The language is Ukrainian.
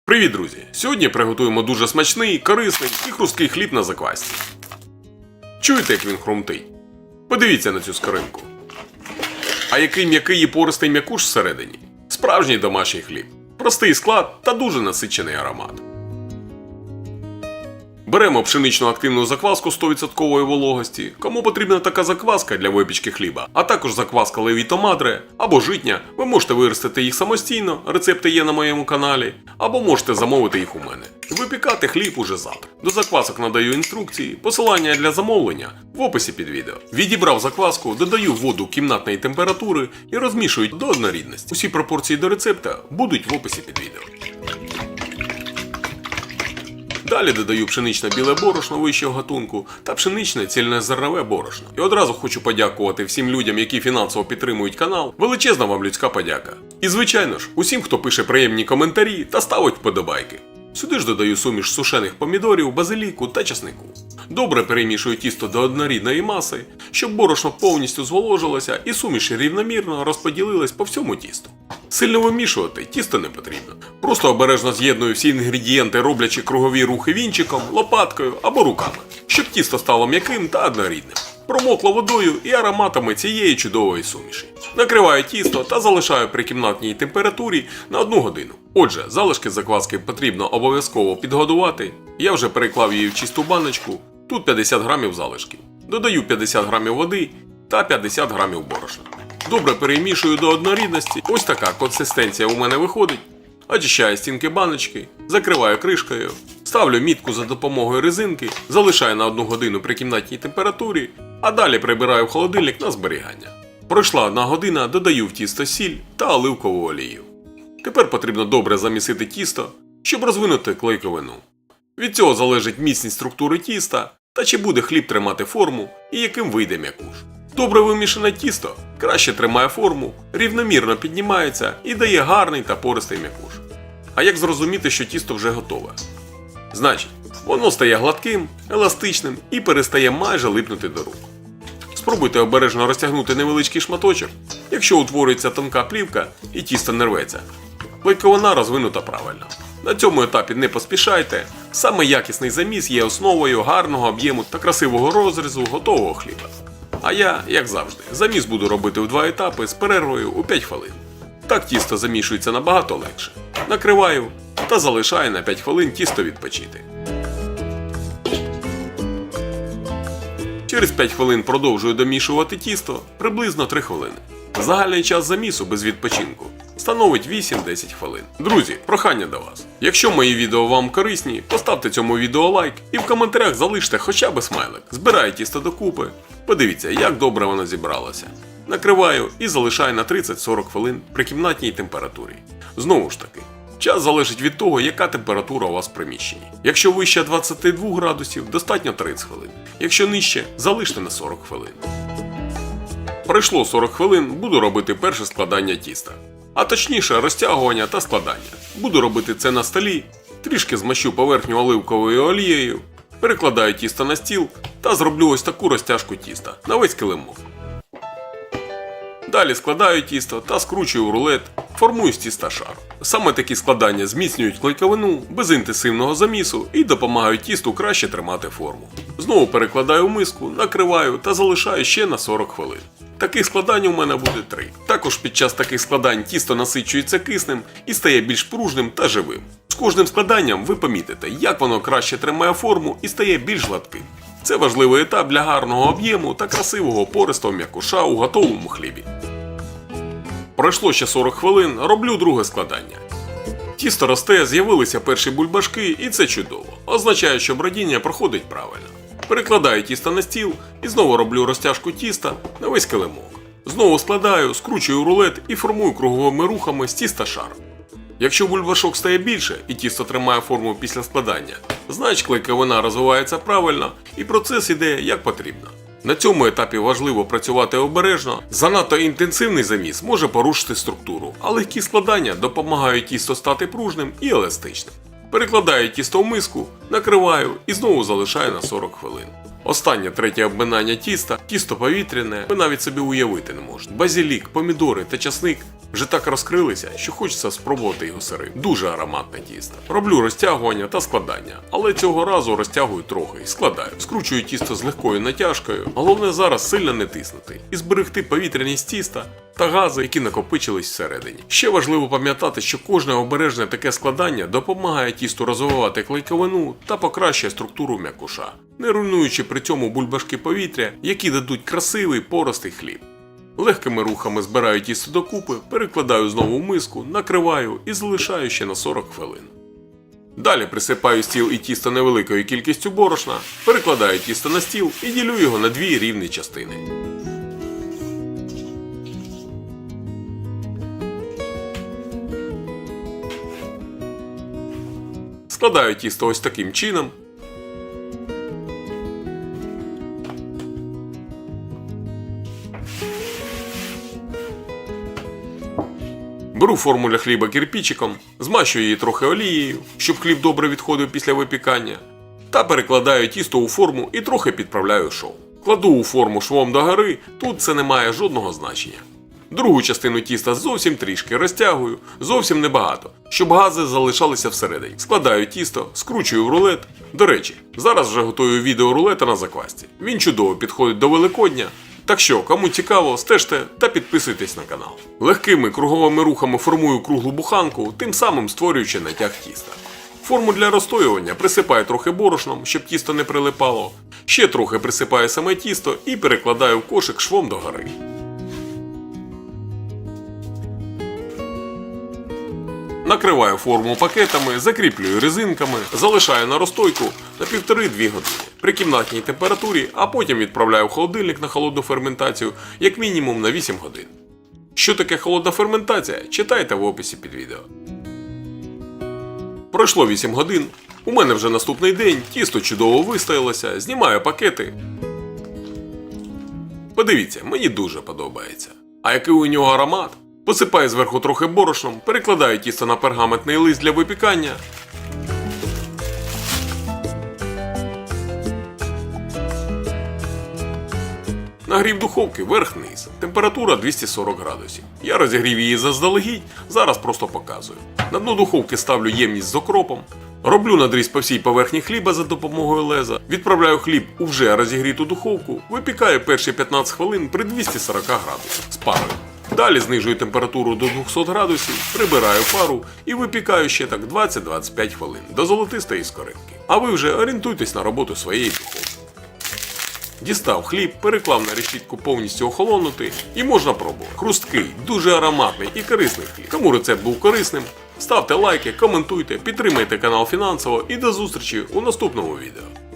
Привіт, друзі! Сьогодні приготуємо дуже смачний, корисний і хрусткий хліб на заквасці. Чуєте, як він хрумтить? Подивіться на цю скоринку. А який м'який і пористий м'якуш всередині. Справжній домашній хліб. Простий склад та дуже насичений аромат. Беремо пшеничну активну закваску 100% вологості. Кому потрібна така закваска для випічки хліба, а також закваска Левіто Мадре або житня, ви можете виростити їх самостійно, рецепти є на моєму каналі, або можете замовити їх у мене. Випікати хліб уже завтра. До заквасок надаю інструкції, посилання для замовлення в описі під відео. Відібрав закваску, додаю воду кімнатної температури і розмішую до однорідності. Усі пропорції до рецепта будуть в описі під відео. Далі додаю пшеничне біле борошно вищого гатунку та пшеничне цільнозернове борошно. І одразу хочу подякувати всім людям, які фінансово підтримують канал. Величезна вам людська подяка. І звичайно ж, усім, хто пише приємні коментарі та ставить вподобайки. Сюди ж додаю суміш сушених помідорів, базиліку та часнику. Добре перемішую тісто до однорідної маси, щоб борошно повністю зволожилося і суміш рівномірно розподілилась по всьому тісту. Сильно вимішувати тісто не потрібно. Просто обережно з'єдную всі інгредієнти, роблячи кругові рухи вінчиком, лопаткою або руками, щоб тісто стало м'яким та однорідним. Промокло водою і ароматами цієї чудової суміші. Накриваю тісто та залишаю при кімнатній температурі на 1 годину. Отже, залишки закваски потрібно обов'язково підгодувати. Я вже переклав її в чисту баночку. Тут 50 грамів залишків. Додаю 50 грамів води та 50 грамів борошна. Добре перемішую до однорідності. Ось така консистенція у мене виходить. Очищаю стінки баночки, закриваю кришкою, ставлю мітку за допомогою резинки, залишаю на 1 годину при кімнатній температурі, а далі прибираю в холодильник на зберігання. Пройшла 1 година, додаю в тісто сіль та оливкову олію. Тепер потрібно добре замісити тісто, щоб розвинути клейковину. Від цього залежить міцність структури тіста та чи буде хліб тримати форму і яким вийде м'якуш. Добре вимішане тісто краще тримає форму, рівномірно піднімається і дає гарний та пористий м'якуш. А як зрозуміти, що тісто вже готове? Значить, воно стає гладким, еластичним і перестає майже липнути до рук. Спробуйте обережно розтягнути невеличкий шматочок, якщо утворюється тонка плівка і тісто не рветься. Клейковина розвинута правильно. На цьому етапі не поспішайте, саме якісний заміс є основою гарного об'єму та красивого розрізу готового хліба. А я, як завжди, заміс буду робити в 2 етапи з перервою у 5 хвилин. Так тісто замішується набагато легше. Накриваю та залишаю на 5 хвилин тісто відпочити. Через 5 хвилин продовжую домішувати тісто приблизно 3 хвилини. Загальний час замісу без відпочинку становить 8-10 хвилин. Друзі, прохання до вас. Якщо мої відео вам корисні, поставте цьому відео лайк і в коментарях залиште хоча б смайлик. Збираю тісто докупи. Подивіться, як добре воно зібралося. Накриваю і залишаю на 30-40 хвилин при кімнатній температурі. Знову ж таки, час залежить від того, яка температура у вас в приміщенні. Якщо вище 22 градусів, достатньо 30 хвилин. Якщо нижче, залиште на 40 хвилин. Пройшло 40 хвилин, буду робити перше складання тіста. А точніше розтягування та складання. Буду робити це на столі, трішки змащу поверхню оливковою олією, перекладаю тісто на стіл та зроблю ось таку розтяжку тіста на весь килимок. Далі складаю тісто та скручую в рулет, формую з тіста шар. Саме такі складання зміцнюють клейковину без інтенсивного замісу і допомагають тісту краще тримати форму. Знову перекладаю в миску, накриваю та залишаю ще на 40 хвилин. Таких складань у мене буде 3. Також під час таких складань тісто насичується киснем і стає більш пружним та живим. З кожним складанням ви помітите, як воно краще тримає форму і стає більш гладким. Це важливий етап для гарного об'єму та красивого пористого м'якуша у готовому хлібі. Пройшло ще 40 хвилин, роблю друге складання. Тісто росте, з'явилися перші бульбашки і це чудово. Означає, що бродіння проходить правильно. Перекладаю тісто на стіл і знову роблю розтяжку тіста на весь килимок. Знову складаю, скручую рулет і формую круговими рухами з тіста шар. Якщо бульбашок стає більше і тісто тримає форму після складання, значить клейковина розвивається правильно і процес іде як потрібно. На цьому етапі важливо працювати обережно, занадто інтенсивний заміс може порушити структуру, а легкі складання допомагають тісто стати пружним і еластичним. Перекладаю тісто в миску накриваю і знову залишаю на 40 хвилин. Останнє третє обминання тіста, тісто повітряне, ви навіть собі уявити не можете. Базилік, помідори та часник вже так розкрилися, що хочеться спробувати його сирим. Дуже ароматне тісто. Роблю розтягування та складання, але цього разу розтягую трохи і складаю. Скручую тісто з легкою натяжкою, головне зараз сильно не тиснути і зберегти повітряність тіста та гази, які накопичились всередині. Ще важливо пам'ятати, що кожне обережне таке складання допомагає тісту розвивати клейковину та покращує структуру м'якуша, не руйнуючи при цьому бульбашки повітря, які дадуть красивий поростий хліб. Легкими рухами збираю тісто докупи, перекладаю знову в миску, накриваю і залишаю ще на 40 хвилин. Далі присипаю стіл і тісто невеликою кількістю борошна, перекладаю тісто на стіл і ділю його на дві рівні частини. Складаю тісто ось таким чином. Беру форму для хліба кирпичиком, змащую її трохи олією, щоб хліб добре відходив після випікання, та перекладаю тісто у форму і трохи підправляю шов. Кладу у форму швом догори, тут це не має жодного значення. Другу частину тіста зовсім трішки розтягую, зовсім небагато, щоб гази залишалися всередині. Складаю тісто, скручую в рулет. До речі, зараз вже готую відео рулета на заквасці. Він чудово підходить до Великодня. Так що, кому цікаво, стежте та підписуйтесь на канал. Легкими круговими рухами формую круглу буханку, тим самим створюючи натяг тіста. Форму для розстоювання присипаю трохи борошном, щоб тісто не прилипало. Ще трохи присипаю саме тісто і перекладаю в кошик швом догори. Накриваю форму пакетами, закріплюю резинками, залишаю на розстойку на 1,5-2 години при кімнатній температурі, а потім відправляю в холодильник на холодну ферментацію як мінімум на 8 годин. Що таке холодна ферментація? Читайте в описі під відео. Пройшло 8 годин, у мене вже наступний день, тісто чудово вистоялося, знімаю пакети. Подивіться, мені дуже подобається. А який у нього аромат? Посипаю зверху трохи борошном, перекладаю тісто на пергаментний лист для випікання. Нагрів духовки верх-низ. Температура 240 градусів. Я розігрів її заздалегідь, зараз просто показую. На дно духовки ставлю ємність з окропом. Роблю надріз по всій поверхні хліба за допомогою леза. Відправляю хліб у вже розігріту духовку. Випікаю перші 15 хвилин при 240 градусах з парою. Далі знижую температуру до 200 градусів, прибираю пару і випікаю ще так 20-25 хвилин до золотистої скоринки. А ви вже орієнтуйтесь на роботу своєї духовки. Дістав хліб, переклав на решітку повністю охолонути і можна пробувати. Хрусткий, дуже ароматний і корисний хліб. Кому рецепт був корисним, ставте лайки, коментуйте, підтримайте канал фінансово і до зустрічі у наступному відео.